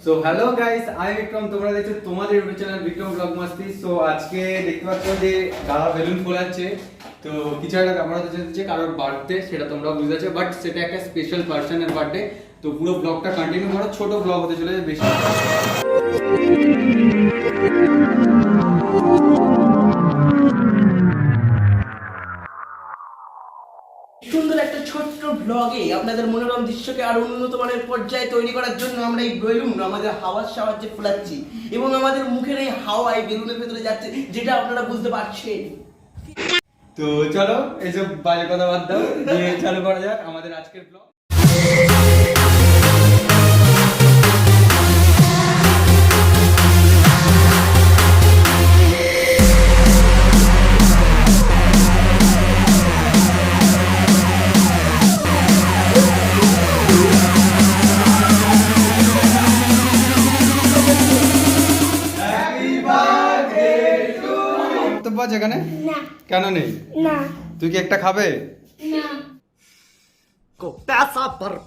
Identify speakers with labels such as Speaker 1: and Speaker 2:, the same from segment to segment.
Speaker 1: So hello guys, আমি বিক্রম, তোমরা দেখছো তোমাদের ইউটিউব চ্যানেল বিক্রম ব্লগ মাস্তি। সো আজকে দেখতে পাচ্ছ যে দাদা বেলুন ফোলাচ্ছে, তো কিছু একটা ব্যাপার হতে চলছে, কারোর বার্থডে, সেটা তোমরা বুঝতে পারছো, বাট সেটা একটা স্পেশাল পার্সনের বার্থডে। তো পুরো ব্লগটা কন্টিনিউ করো, ছোট ব্লগ হতে চলেছে বেশি।
Speaker 2: সুন্দর একটা ছোট্ট ব্লগে আপনাদের মনোরম দৃশ্যকে আরো উন্নত মানের পর্যায়ে তৈরি করার জন্য আমরা এই বেলুন আমাদের হাওয়ার সাহায্যে ফোলাচ্ছি এবং আমাদের মুখের এই হাওয়া এই বেলুনের ভেতরে যাচ্ছে, যেটা আপনারা বুঝতে পারছেন।
Speaker 1: তো চলো এইসব বাজে কথা বাদ দাও, দিয়ে চালু করা যাক আমাদের আজকের ব্লগ। এখানে কেন নেই?
Speaker 3: না
Speaker 1: তুই কি একটা খাবে?
Speaker 3: না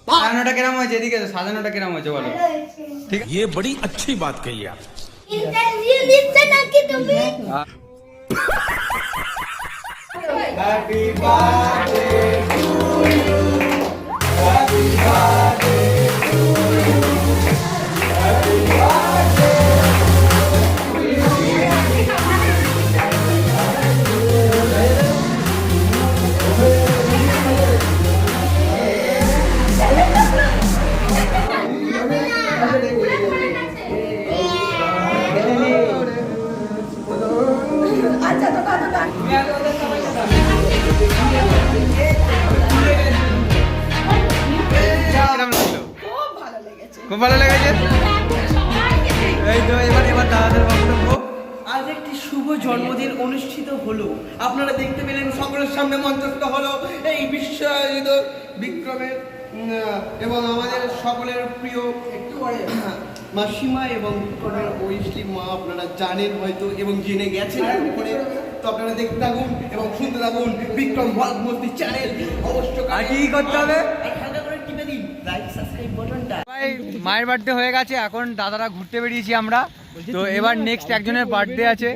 Speaker 1: সাজানোটা কিরম হয়েছে? এদিকে সাজানোটা কিরম হয়েছে বলো। ঠিক
Speaker 4: ये बड़ी अच्छी बात कही आप।
Speaker 3: इंटरव्यू দিতে নাকি তুমি?
Speaker 1: Happy birthday to you, happy birthday to you, happy birthday. খুব ভালো লেগেছে। এই তো এবার দাদাদের বক্তব্য।
Speaker 2: আজ একটি শুভ জন্মদিন অনুষ্ঠিত হলো, আপনারা দেখতে পেলেন সকলের সামনে মঞ্চস্থ হলো এই বিশ্বায়িত বিক্রমের এবং আমাদের সকলের প্রিয় মাসিমা এবং বিক্রমের ঐশী মা। আপনারা জানেন হয়তো এবং জেনে গেছেন করে, তো আপনারা দেখতে থাকুন এবং শুনতে থাকুন বিক্রম ব্লগ মাস্তি চ্যানেল। অবশ্যই
Speaker 1: আর কি করতে হবে?
Speaker 2: হালকা করে টিপে দিন লাইক সাবস্ক্রাইব বাটনটা।
Speaker 1: মায়ের বার্থডে হয়ে গেছে, এখন দাদারা ঘুরতে বেরিয়েছি আমরা। তো এবার নেক্সট একজনের বার্থডে আছে,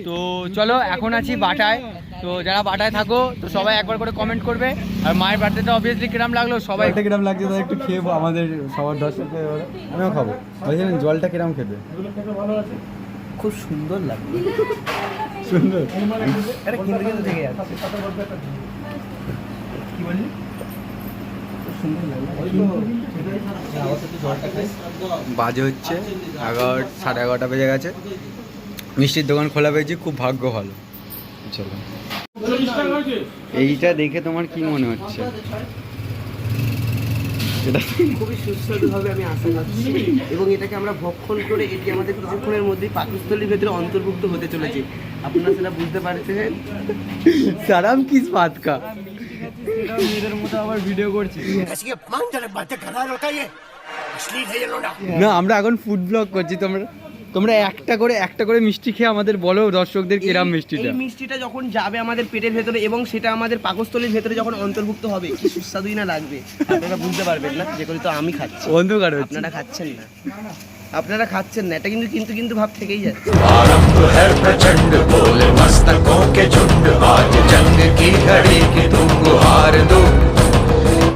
Speaker 1: তো চলো এখন আছি বাটায়। তো যারা বাটায় থাকো তো সবাই একবার করে কমেন্ট করবে। আর মায়ের বার্থডেটা অবভিয়াসলি কিরম লাগলো, সবাই কিরম লাগছে তাই একটু খেয়ে আমাদের সবার দর্শককে আমিও খাবো। বলছিলেন জলটা কিরম খেতে?
Speaker 2: খুব সুন্দর লাগবে।
Speaker 1: সুন্দর।
Speaker 2: এটা কিন্তু কিন্তু থেকে যাচ্ছে। কি বললি?
Speaker 1: বাজে হচ্ছে 11:30 বেজে গেছে। মিষ্টির দোকান খোলা পেয়েছি, খুব ভাগ্য ভালো। চলো, এইটা দেখে তোমার কি মনে হচ্ছে?
Speaker 2: খুবই সুস্বাদু হবে আমি আশা করছি, এবং এটাকে আমরা ভক্ষণ করে এটি আমাদের কিছুক্ষণের মধ্যেই পাকস্থলীর ভেতরে অন্তর্ভুক্ত হতে চলেছে। আপনারা সেটা বুঝতে পারছেন।
Speaker 1: সারাম কিস বাত কা মেয়েদের মতো আবার ভিডিও করছি না, আমরা এখন ফুড ব্লগ করছি। তোমরা একটা করে মিষ্টি খেয়ে আমাদের বলো দর্শকদের কিরাম মিষ্টিটা।
Speaker 2: এই মিষ্টিটা যখন যাবে আমাদের পেটের ভেতরে এবং সেটা আমাদের পাকস্থলীর ভেতরে যখন অন্তর্ভুক্ত হবে, কি সুস্বাদুই না লাগবে আপনারা বুঝতে পারবেন না। যে করে তো আমি খাচ্ছি,
Speaker 1: অন্ধকার হচ্ছে।
Speaker 2: আপনারা খাচ্ছেন না, আপনারা খাচ্ছেন না, এটা কিন্তু ভাব থেকেই যাচ্ছে।
Speaker 5: आरंभ है प्रचंड बोले मस्तकों के झुंड, आज जंग की घड़ी की तुम गुहार दो।